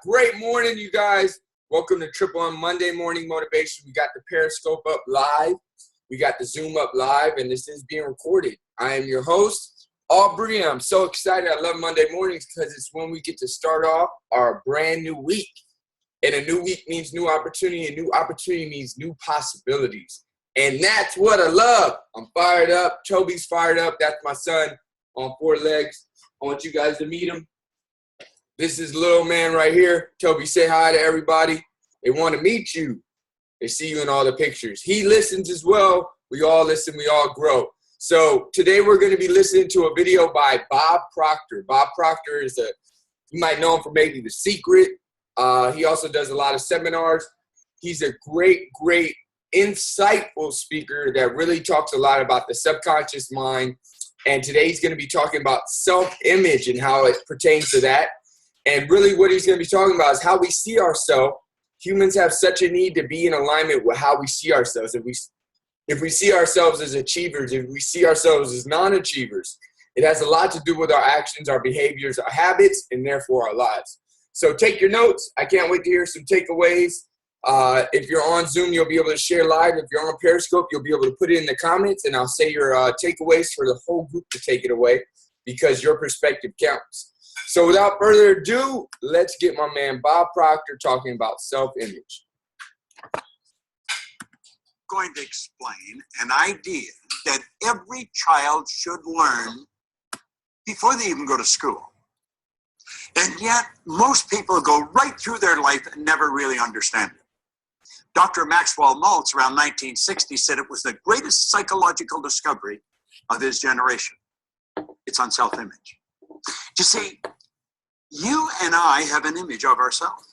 Great morning, you guys. Welcome to Triple M Monday Morning Motivation. We got the Periscope up live. We got the Zoom up live, and this is being recorded. I am your host, Aubrey. I'm so excited. I love Monday mornings because it's when we get to start off our brand new week. And a new week means new opportunity, and new opportunity means new possibilities. And that's what I love. I'm fired up. Toby's fired up. That's my son on 4 legs. I want you guys to meet him. This is little man right here. Toby, say hi to everybody. They want to meet you. They see you in all the pictures. He listens as well. We all listen. We all grow. So today we're going to be listening to a video by Bob Proctor. Bob Proctor is you might know him for maybe The Secret. He also does a lot of seminars. He's a great, insightful speaker that really talks a lot about the subconscious mind. And today he's going to be talking about self-image and how it pertains to that. And really what he's going to be talking about is how we see ourselves. Humans have such a need to be in alignment with how we see ourselves. If we see ourselves as achievers, if we see ourselves as non-achievers, it has a lot to do with our actions, our behaviors, our habits, and therefore our lives. So take your notes. I can't wait to hear some takeaways. If you're on Zoom, you'll be able to share live. If you're on Periscope, you'll be able to put it in the comments, and I'll say your takeaways for the whole group to take it away because your perspective counts. So without further ado, let's get my man Bob Proctor talking about self-image. Going to explain an idea that every child should learn before they even go to school. And yet, most people go right through their life and never really understand it. Dr. Maxwell Maltz, around 1960, said it was the greatest psychological discovery of his generation. It's on self-image. You see, you and I have an image of ourselves.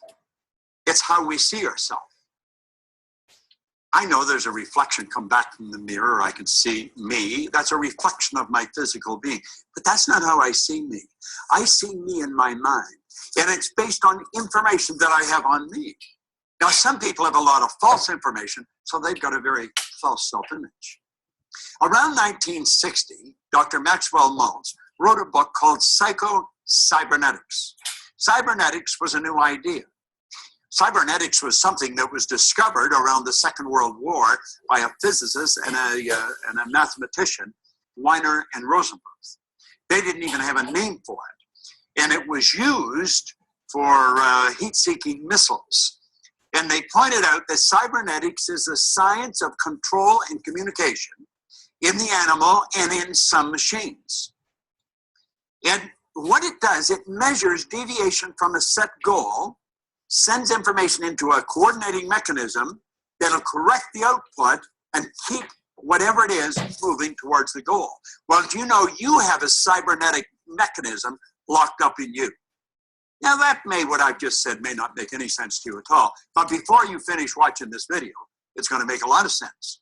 It's how we see ourselves. I know there's a reflection come back from the mirror. I can see me. That's a reflection of my physical being. But that's not how I see me. I see me in my mind. And it's based on information that I have on me. Now, some people have a lot of false information, so they've got a very false self-image. Around 1960, Dr. Maxwell Maltz wrote a book called Psycho-Cybernetics. Cybernetics was a new idea. Cybernetics was something that was discovered around the Second World War by a physicist and a mathematician, Weiner and Rosenberg. They didn't even have a name for it. And it was used for heat-seeking missiles. And they pointed out that cybernetics is the science of control and communication in the animal and in some machines. And what it does, it measures deviation from a set goal, sends information into a coordinating mechanism that'll correct the output and keep whatever it is moving towards the goal. Well, do you know you have a cybernetic mechanism locked up in you? Now what I've just said may not make any sense to you at all, but before you finish watching this video, it's going to make a lot of sense.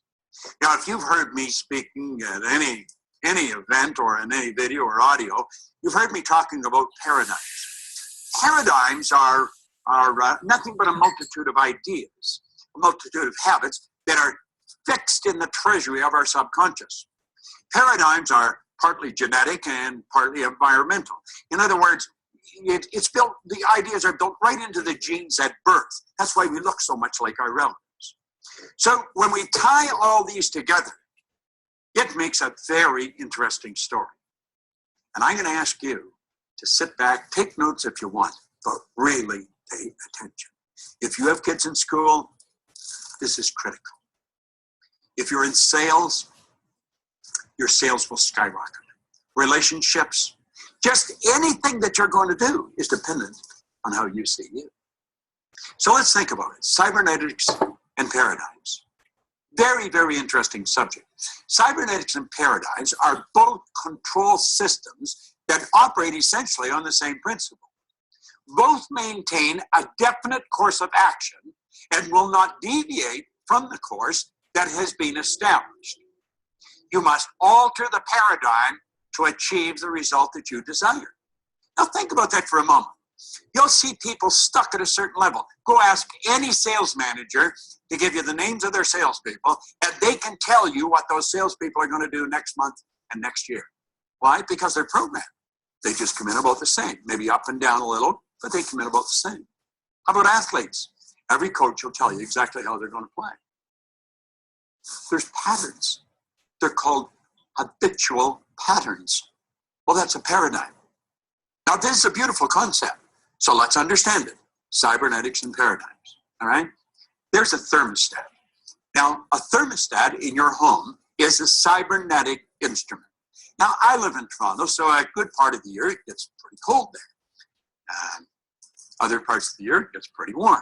Now, if you've heard me speaking at any event or in any video or audio, you've heard me talking about paradigms. Paradigms are nothing but a multitude of ideas, a multitude of habits that are fixed in the treasury of our subconscious. Paradigms are partly genetic and partly environmental. In other words, it's built. The ideas are built right into the genes at birth. That's why we look so much like our relatives. So when we tie all these together, it makes a very interesting story. And I'm going to ask you to sit back, take notes if you want, but really pay attention. If you have kids in school, this is critical. If you're in sales, your sales will skyrocket. Relationships, just anything that you're going to do is dependent on how you see you. So let's think about it. Cybernetics and paradigms. Very, very interesting subject. Cybernetics and paradigms are both control systems that operate essentially on the same principle. Both maintain a definite course of action and will not deviate from the course that has been established. You must alter the paradigm to achieve the result that you desire. Now think about that for a moment. You'll see people stuck at a certain level. Go ask any sales manager to give you the names of their salespeople, and they can tell you what those salespeople are going to do next month and next year. Why? Because they're programmed. They just come in about the same, maybe up and down a little, but they come in about the same. How about athletes? Every coach will tell you exactly how they're going to play. There's patterns. They're called habitual patterns. Well, that's a paradigm. Now, this is a beautiful concept. So let's understand it. Cybernetics and paradigms. All right? There's a thermostat. Now, a thermostat in your home is a cybernetic instrument. Now, I live in Toronto, so a good part of the year it gets pretty cold there. Other parts of the year it gets pretty warm.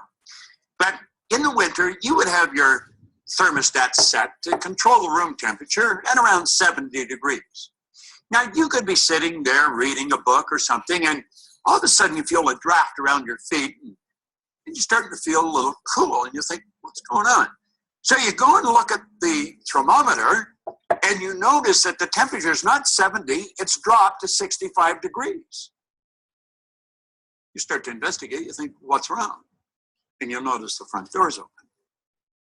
But in the winter, you would have your thermostat set to control the room temperature at around 70 degrees. Now, you could be sitting there reading a book or something, and all of a sudden you feel a draft around your feet, and you're starting to feel a little cool, and you think, what's going on? So you go and look at the thermometer, and you notice that the temperature is not 70, it's dropped to 65 degrees. You start to investigate, you think, what's wrong? And you'll notice the front door's open.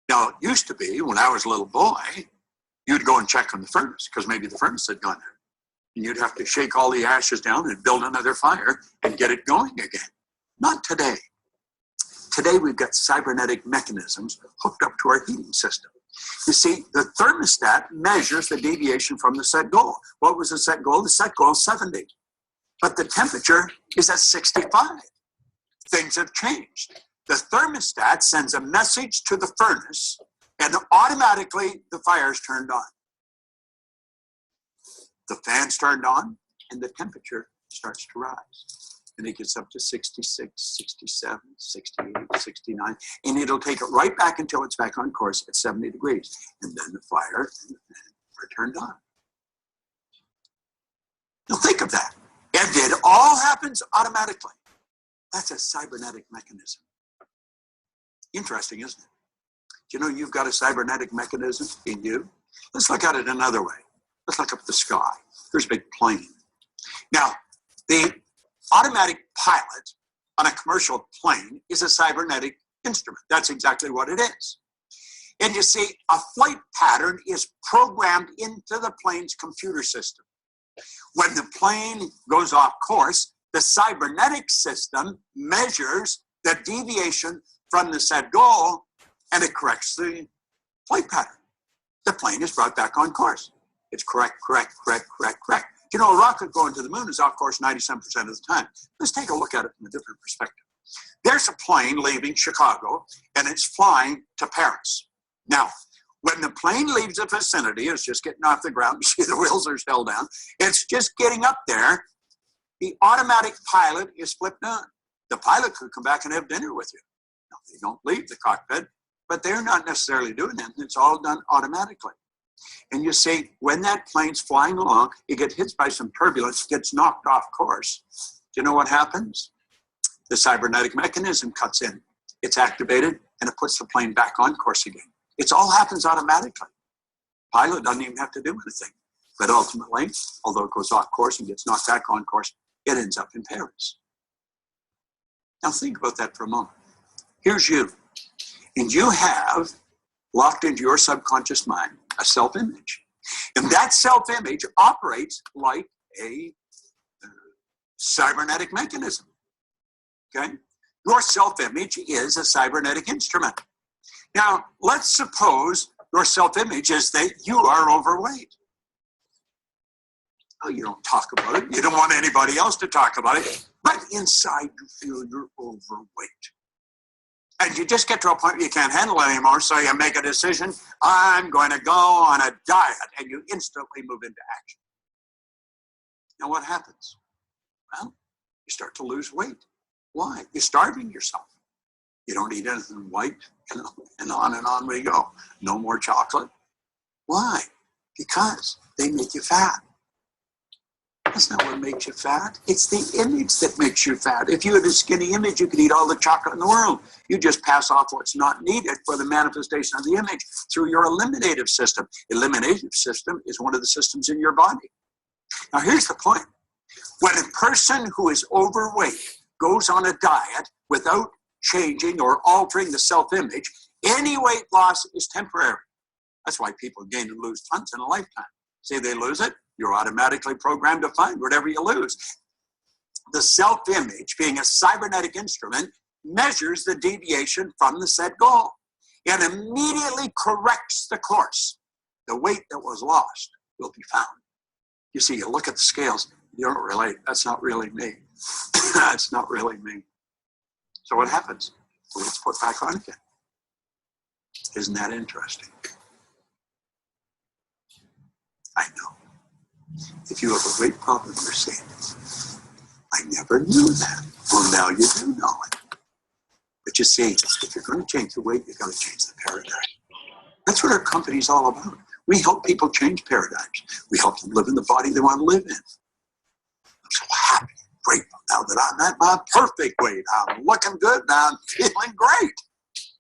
Now, it used to be, when I was a little boy, you'd go and check on the furnace, because maybe the furnace had gone out. And you'd have to shake all the ashes down and build another fire and get it going again. Not today. Today, we've got cybernetic mechanisms hooked up to our heating system. You see, the thermostat measures the deviation from the set goal. What was the set goal? The set goal is 70. But the temperature is at 65. Things have changed. The thermostat sends a message to the furnace, and automatically the fire's turned on. The fan's turned on, and the temperature starts to rise. And it gets up to 66, 67, 68, 69, and it'll take it right back until it's back on course at 70 degrees. And then the fire and the fan are turned on. Now think of that. And it all happens automatically. That's a cybernetic mechanism. Interesting, isn't it? Do you know you've got a cybernetic mechanism in you? Let's look at it another way. Let's look up at the sky. There's a big plane. Now, the automatic pilot on a commercial plane is a cybernetic instrument. That's exactly what it is. And you see, a flight pattern is programmed into the plane's computer system. When the plane goes off course, the cybernetic system measures the deviation from the set goal, and it corrects the flight pattern. The plane is brought back on course. It's correct. You know, a rocket going to the moon is off course 97% of the time. Let's take a look at it from a different perspective. There's a plane leaving Chicago, and it's flying to Paris. Now, when the plane leaves the vicinity, it's just getting off the ground. You see the wheels are held down. It's just getting up there. The automatic pilot is flipped on. The pilot could come back and have dinner with you. Now, they don't leave the cockpit, but they're not necessarily doing that. It's all done automatically. And you see, when that plane's flying along, it gets hit by some turbulence, gets knocked off course. Do you know what happens? The cybernetic mechanism cuts in. It's activated, and it puts the plane back on course again. It all happens automatically. Pilot doesn't even have to do anything. But ultimately, although it goes off course and gets knocked back on course, it ends up in Paris. Now think about that for a moment. Here's you. And you have locked into your subconscious mind a self-image. And that self-image operates like a cybernetic mechanism. Okay? Your self-image is a cybernetic instrument. Now, let's suppose your self-image is that you are overweight. Oh, you don't talk about it. You don't want anybody else to talk about it. But inside you feel you're overweight. And you just get to a point where you can't handle it anymore, so you make a decision, I'm going to go on a diet, and you instantly move into action. Now what happens? Well, you start to lose weight. Why? You're starving yourself. You don't eat anything white, and on we go. No more chocolate. Why? Because they make you fat. That's not what makes you fat. It's the image that makes you fat. If you had a skinny image, you could eat all the chocolate in the world. You just pass off what's not needed for the manifestation of the image through your eliminative system. Eliminative system is one of the systems in your body. Now here's the point. When a person who is overweight goes on a diet without changing or altering the self-image, any weight loss is temporary. That's why people gain and lose tons in a lifetime. Say they lose it, you're automatically programmed to find whatever you lose. The self-image, being a cybernetic instrument, measures the deviation from the said goal and immediately corrects the course. The weight that was lost will be found. You see, you look at the scales, you don't relate. That's not really me. That's not really me. So what happens? The weight's put back on again. Isn't that interesting? I know. If you have a weight problem, you're saying, I never knew that. Well, now you do know it. But you see, if you're going to change the weight, you've got to change the paradigm. That's what our company's all about. We help people change paradigms. We help them live in the body they want to live in. I'm so happy, grateful now that I'm at my perfect weight. I'm looking good now. I'm feeling great.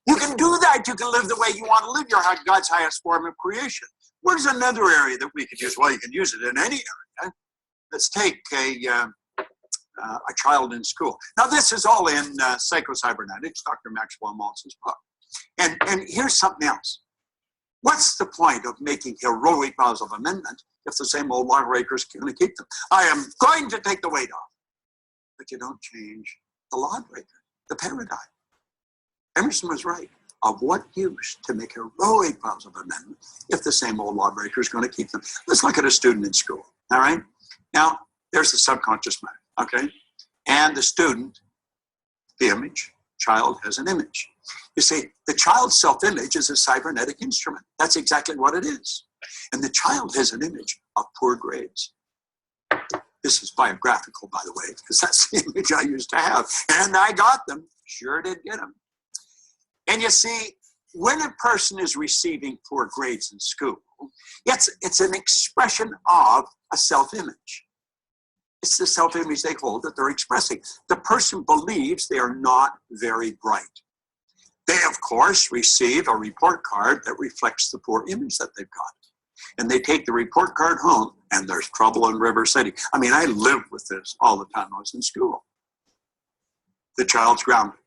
You can do that. You can live the way you want to live. You're God's highest form of creation. Where's another area that we could use? Well, you can use it in any area. Let's take a child in school. Now, this is all in Psycho-Cybernetics, Dr. Maxwell Maltz's book. And here's something else. What's the point of making heroic vows of amendment if the same old lawbreakers are going to keep them? I am going to take the weight off. But you don't change the lawbreaker, the paradigm. Emerson was right. Of what use to make heroic vows of amendment if the same old lawbreaker is going to keep them? Let's look at a student in school, all right? Now, there's the subconscious mind, okay? And the student, the image, child has an image. You see, the child's self-image is a cybernetic instrument. That's exactly what it is. And the child has an image of poor grades. This is biographical, by the way, because that's the image I used to have. And I got them, sure did get them. And you see, when a person is receiving poor grades in school, it's an expression of a self-image. It's the self-image they hold that they're expressing. The person believes they are not very bright. They, of course, receive a report card that reflects the poor image that they've got. And they take the report card home, and there's trouble in River City. I mean, I lived with this all the time I was in school. The child's grounded.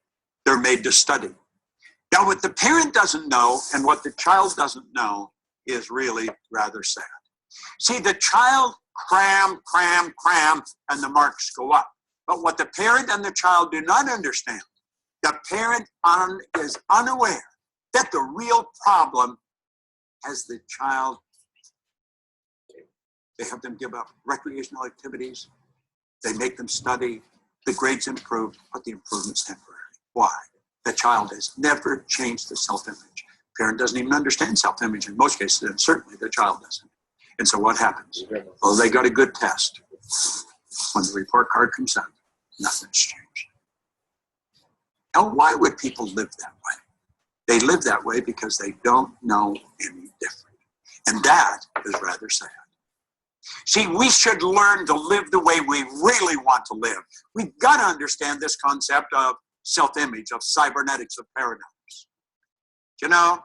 They're made to study. Now, what the parent doesn't know and what the child doesn't know is really rather sad. See, the child cram, and the marks go up. But what the parent and the child do not understand, the parent is unaware that the real problem as the child, they have them give up recreational activities, they make them study, the grades improve, but the improvement's temporary. Why? The child has never changed the self-image. Parent doesn't even understand self-image in most cases, and certainly the child doesn't. And so what happens? Well, they got a good test. When the report card comes out, nothing's changed. Now, why would people live that way? They live that way because they don't know any different. And that is rather sad. See, we should learn to live the way we really want to live. We've got to understand this concept of self-image, of cybernetics, of paradigms. You know,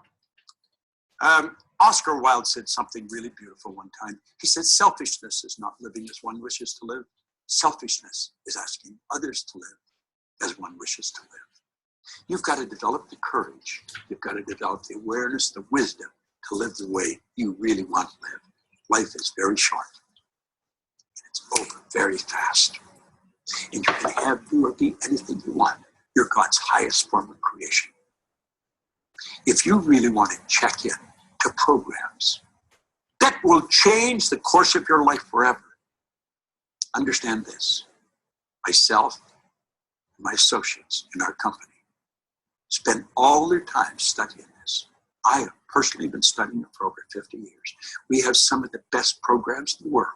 Oscar Wilde said something really beautiful one time. He said, selfishness is not living as one wishes to live. Selfishness is asking others to live as one wishes to live. You've got to develop the courage. You've got to develop the awareness, the wisdom to live the way you really want to live. Life is very short. And it's over very fast. And you can have, do, or be anything you want. You're God's highest form of creation. If you really want to check in to programs that will change the course of your life forever, understand this. Myself and my associates in our company spend all their time studying this. I have personally been studying it for over 50 years. We have some of the best programs in the world.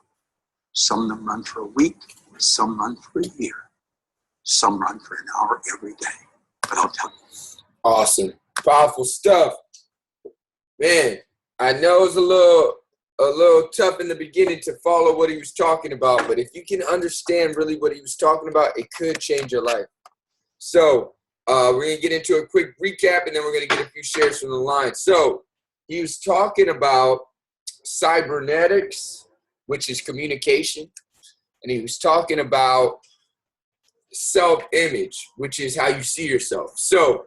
Some of them run for a week, some run for a year. Some run for an hour every day. But I'll tell you. Awesome. Powerful stuff. Man, I know it's a little tough in the beginning to follow what he was talking about, but if you can understand really what he was talking about, it could change your life. So we're going to get into a quick recap, and then we're going to get a few shares from the line. So he was talking about cybernetics, which is communication, and he was talking about self-image, which is how you see yourself. So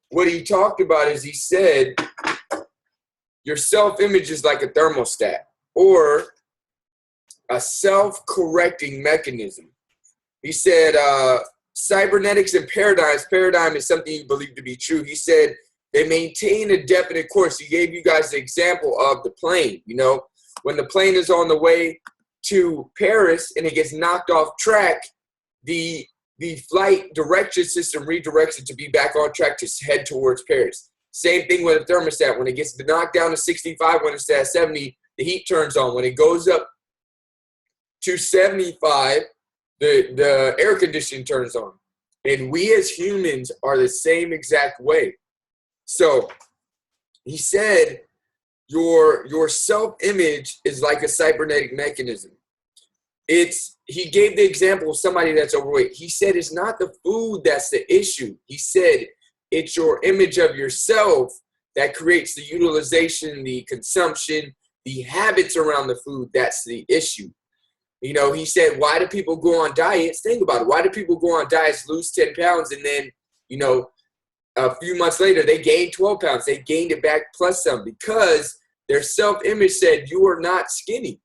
what he talked about is he said your self-image is like a thermostat or a self-correcting mechanism. He said cybernetics and paradigms. Paradigm is something you believe to be true. He said they maintain a definite course. He gave you guys the example of the plane. You know, when the plane is on the way to Paris and it gets knocked off track, the flight direction system redirects it to be back on track to head towards Paris. Same thing with a thermostat. When it gets knocked down to 65, when it's at 70, the heat turns on. When it goes up to 75, the air conditioning turns on. And we as humans are the same exact way. So he said your self-image is like a cybernetic mechanism. He gave the example of somebody that's overweight. He said it's not the food that's the issue. He said it's your image of yourself that creates the utilization, the consumption, the habits around the food. That's the issue. You know, he said, why do people go on diets? Think about it. Why do people go on diets, lose 10 pounds, and then, you know, a few months later, they gained 12 pounds. They gained it back plus some because their self-image said, you are not skinny.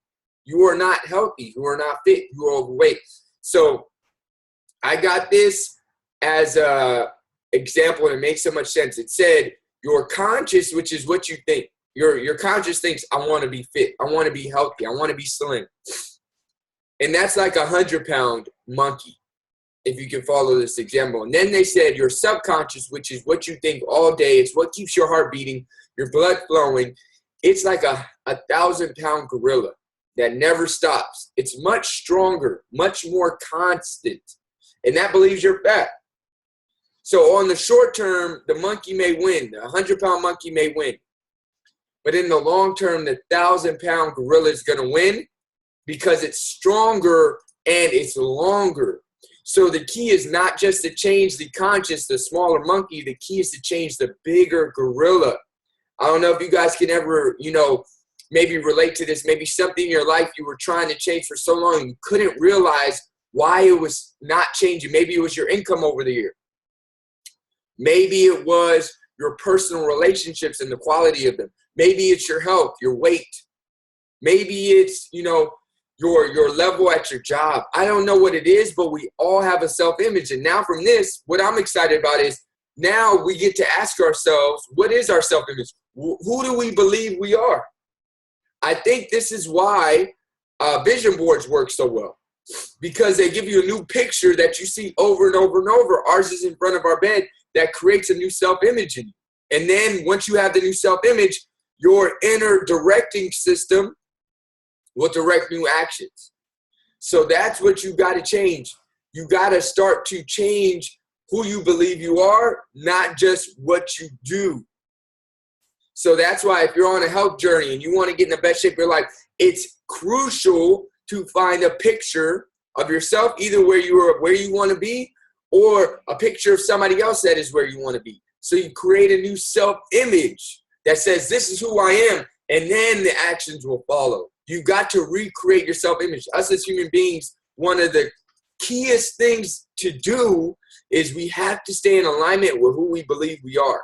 You are not healthy. You are not fit. You are overweight. So I got this as an example, and it makes so much sense. It said your conscious, which is what you think. Your conscious thinks, I want to be fit. I want to be healthy. I want to be slim. And that's like a 100-pound monkey, if you can follow this example. And then they said your subconscious, which is what you think all day, it's what keeps your heart beating, your blood flowing. It's like a 1,000-pound gorilla that never stops. It's much stronger, much more constant. And that believes you're fat. So on the short term, the monkey may win. The 100-pound monkey may win. But in the long term, the 1,000-pound gorilla is going to win because it's stronger and it's longer. So the key is not just to change the conscious, the smaller monkey. The key is to change the bigger gorilla. I don't know if you guys can ever, you know, maybe relate to this. Maybe something in your life you were trying to change for so long you couldn't realize why it was not changing. Maybe it was your income over the year. Maybe it was your personal relationships and the quality of them. Maybe it's your health, your weight. Maybe it's, you know, your level at your job. I don't know what it is, but we all have a self-image. And now from this, what I'm excited about is now we get to ask ourselves, what is our self-image? Who do we believe we are? I think this is why vision boards work so well, because they give you a new picture that you see over and over and over. Ours is in front of our bed that creates a new self-image in you. And then once you have the new self-image, your inner directing system will direct new actions. So that's what you got to change. You got to start to change who you believe you are, not just what you do. So that's why if you're on a health journey and you want to get in the best shape of your life, it's crucial to find a picture of yourself, either where you want to be, or a picture of somebody else that is where you want to be. So you create a new self-image that says, this is who I am, and then the actions will follow. You got to recreate your self-image. Us as human beings, one of the keyest things to do is we have to stay in alignment with who we believe we are.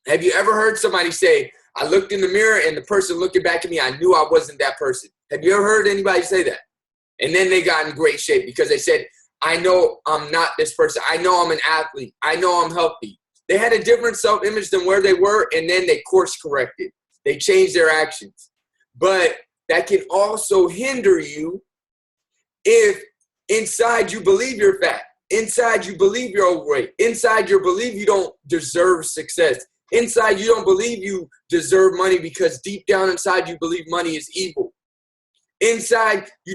Have you ever heard somebody say, I looked in the mirror and the person looking back at me, I knew I wasn't that person? Have you ever heard anybody say that? And then they got in great shape because they said, I know I'm not this person. I know I'm an athlete. I know I'm healthy. They had a different self-image than where they were, and then they course corrected. They changed their actions. But that can also hinder you if inside you believe you're fat. Inside you believe you're overweight. Inside you believe you don't deserve success. Inside you don't believe you deserve money because deep down inside you believe money is evil. Inside you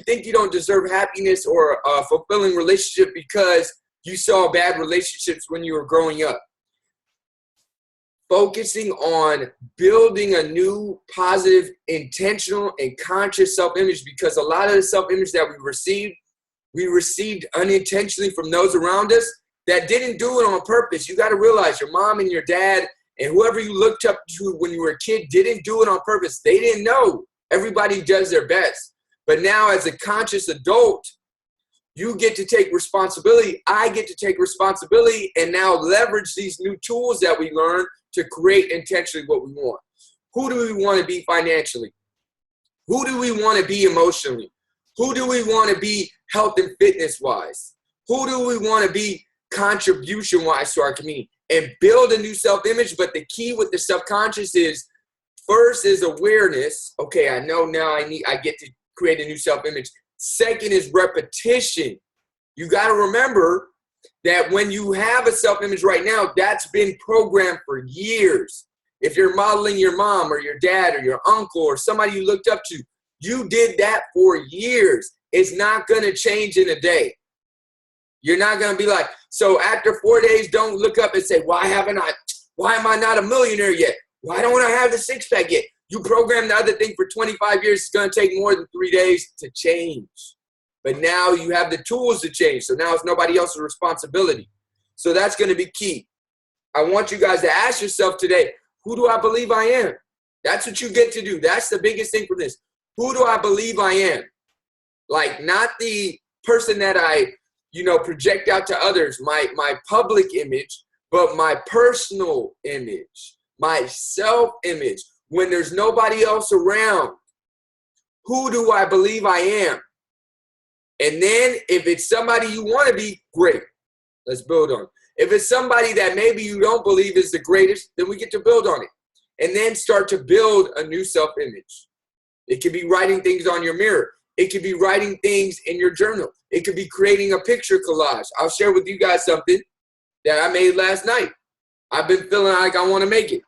think you don't deserve happiness or a fulfilling relationship because you saw bad relationships when you were growing up. Focusing on building a new, positive, intentional, and conscious self-image, because a lot of the self-image that we received unintentionally from those around us that didn't do it on purpose. You got to realize your mom and your dad and whoever you looked up to when you were a kid didn't do it on purpose. They didn't know. Everybody does their best. But now as a conscious adult, you get to take responsibility. I get to take responsibility and now leverage these new tools that we learn to create intentionally what we want. Who do we want to be financially? Who do we want to be emotionally? Who do we want to be health and fitness wise? who do we want to be contribution-wise to our community, and build a new self-image. But the key with the subconscious is, first is awareness. Okay, I know now I get to create a new self-image. Second is repetition. You got to remember that when you have a self-image right now, that's been programmed for years. If you're modeling your mom or your dad or your uncle or somebody you looked up to, you did that for years. It's not going to change in a day. You're not going to be like, so after 4 days, don't look up and say, why am I not a millionaire yet? Why don't I have the six-pack yet? You programmed the other thing for 25 years. It's going to take more than 3 days to change. But now you have the tools to change. So now it's nobody else's responsibility. So that's going to be key. I want you guys to ask yourself today, who do I believe I am? That's what you get to do. That's the biggest thing from this. Who do I believe I am? Like, not the person that I project out to others, my public image, but my personal image, my self-image. When there's nobody else around, who do I believe I am? And then if it's somebody you want to be, great. Let's build on it. If it's somebody that maybe you don't believe is the greatest, then we get to build on it. And then start to build a new self-image. It could be writing things on your mirror. It could be writing things in your journal. It could be creating a picture collage. I'll share with you guys something that I made last night. I've been feeling like I want to make it.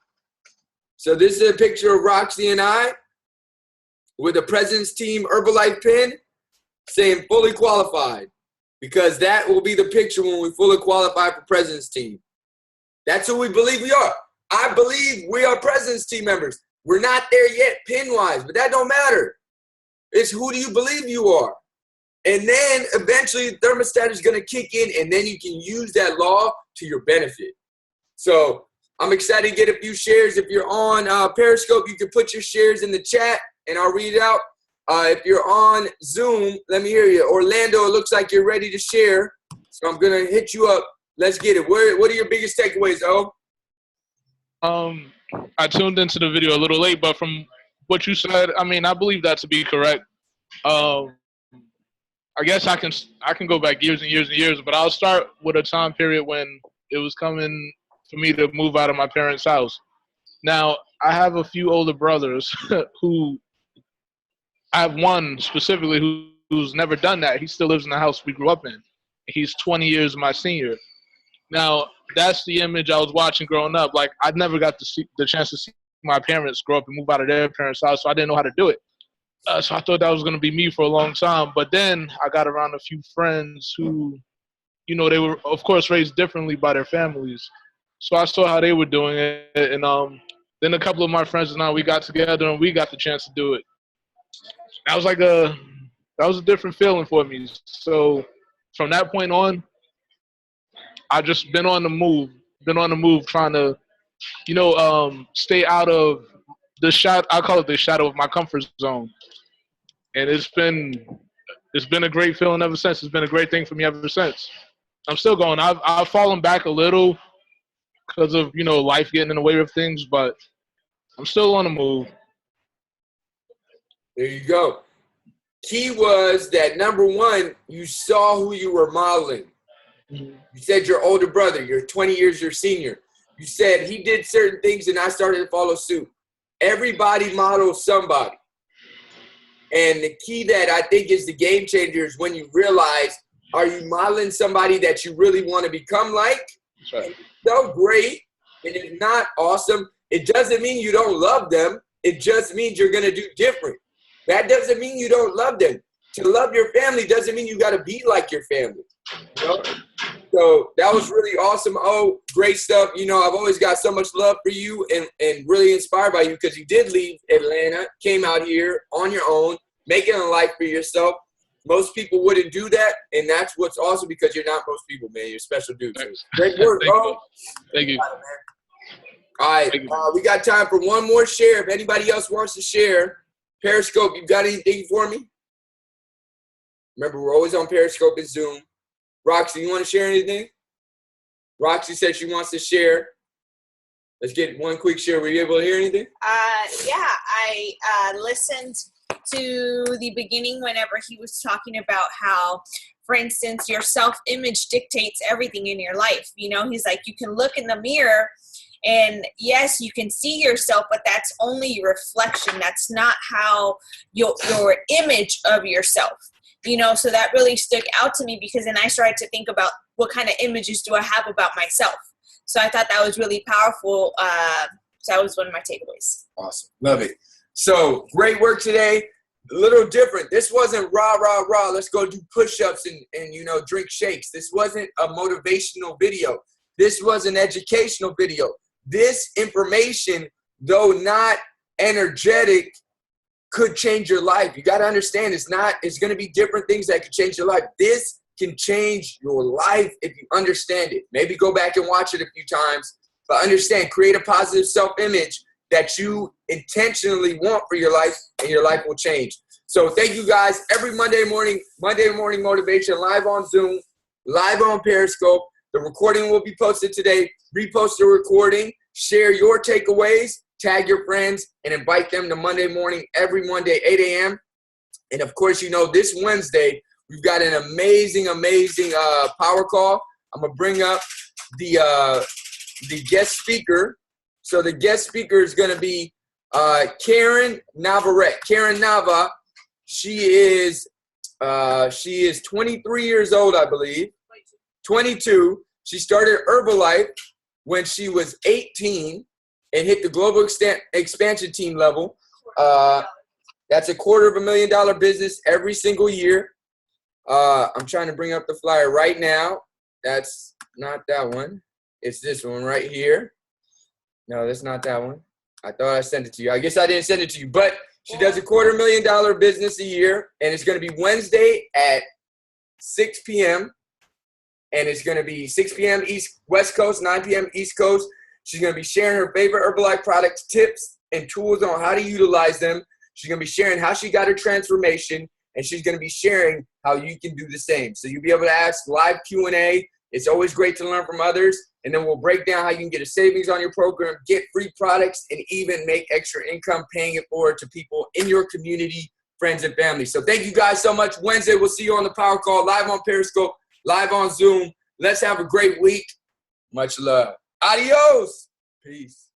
So this is a picture of Roxy and I with a President's Team Herbalife pin saying fully qualified, because that will be the picture when we fully qualify for President's Team. That's who we believe we are. I believe we are President's Team members. We're not there yet pin-wise, but that don't matter. It's who do you believe you are? And then eventually thermostat is going to kick in, and then you can use that law to your benefit. So I'm excited to get a few shares. If you're on Periscope, you can put your shares in the chat, and I'll read it out. If you're on Zoom, let me hear you. Orlando, it looks like you're ready to share. So I'm going to hit you up. Let's get it. What are your biggest takeaways, O? I tuned into the video a little late, but from what you said, I mean, I believe that to be correct. I guess I can go back years and years and years, but I'll start with a time period when it was coming for me to move out of my parents' house. Now, I have a few older brothers who I have one specifically who's never done that. He still lives in the house we grew up in. He's 20 years my senior. Now, that's the image I was watching growing up. Like, I never got the chance to see my parents grow up and move out of their parents' house, so I didn't know how to do it. So I thought that was going to be me for a long time. But then I got around a few friends who, they were, of course, raised differently by their families. So I saw how they were doing it. And then a couple of my friends and I, we got together and we got the chance to do it. That was a different feeling for me. So from that point on, I just been on the move, trying to, stay out of the I call it the shadow of my comfort zone. And it's been a great feeling ever since. It's been a great thing for me ever since. I'm still going. I've fallen back a little because of, life getting in the way of things, but I'm still on the move. There you go. Key was that, number one, you saw who you were modeling. You said your older brother, you're 20 years your senior. You said he did certain things and I started to follow suit. Everybody models somebody. And the key that I think is the game changer is when you realize, are you modeling somebody that you really want to become like? That's right. So great. And if not, awesome. It doesn't mean you don't love them. It just means you're going to do different. That doesn't mean you don't love them. To love your family doesn't mean you got to be like your family. So that was really awesome. Oh, great stuff. I've always got so much love for you and really inspired by you, because you did leave Atlanta, came out here on your own, making a life for yourself. Most people wouldn't do that, and that's what's awesome, because you're not most people, man. You're a special dude. So great work, bro. Thank you. All right, we got time for one more share. If anybody else wants to share, Periscope, you got anything for me? Remember, we're always on Periscope and Zoom. Roxy, you want to share anything? Roxy said she wants to share. Let's get one quick share. Were you able to hear anything? Yeah, I listened to the beginning whenever he was talking about how, for instance, your self-image dictates everything in your life. You know, he's like, you can look in the mirror and yes, you can see yourself, but that's only your reflection. That's not how your image of yourself, you know. So that really stuck out to me, because then I started to think about what kind of images do I have about myself. So I thought that was really powerful. So that was one of my takeaways. Awesome. Love it. So great work today. A little different. This wasn't rah, rah, rah. Let's go do push-ups and you know, drink shakes. This wasn't a motivational video. This was an educational video. This information, though not energetic, could change your life. You got to understand, it's going to be different things that could change your life. This can change your life if you understand it. Maybe go back and watch it a few times, but understand, create a positive self-image that you intentionally want for your life, and your life will change. So thank you guys. Every Monday morning motivation, live on Zoom, live on Periscope. The recording will be posted today. Repost the recording, share your takeaways, tag your friends, and invite them to Monday morning, every Monday, 8 a.m. And of course, you know, this Wednesday, we've got an amazing power call. I'm going to bring up the guest speaker. So the guest speaker is going to be Karen Navarrete. Karen Nava, she is 23 years old, I believe. 22. She started Herbalife when she was 18 and hit the global expansion team level. That's a $250,000 business every single year. I'm trying to bring up the flyer right now. That's not that one. It's this one right here. No, that's not that one. I thought I sent it to you. I guess I didn't send it to you. But she does a $250,000 business a year, and it's going to be Wednesday at 6 p.m. And it's going to be 6 p.m. West Coast, 9 p.m. East Coast. She's going to be sharing her favorite Herbalife products, tips, and tools on how to utilize them. She's going to be sharing how she got her transformation, and she's going to be sharing how you can do the same. So you'll be able to ask live Q&A. It's always great to learn from others. And then we'll break down how you can get a savings on your program, get free products, and even make extra income paying it forward to people in your community, friends, and family. So thank you guys so much. Wednesday, we'll see you on the Power Call, live on Periscope, live on Zoom. Let's have a great week. Much love. Adios. Peace.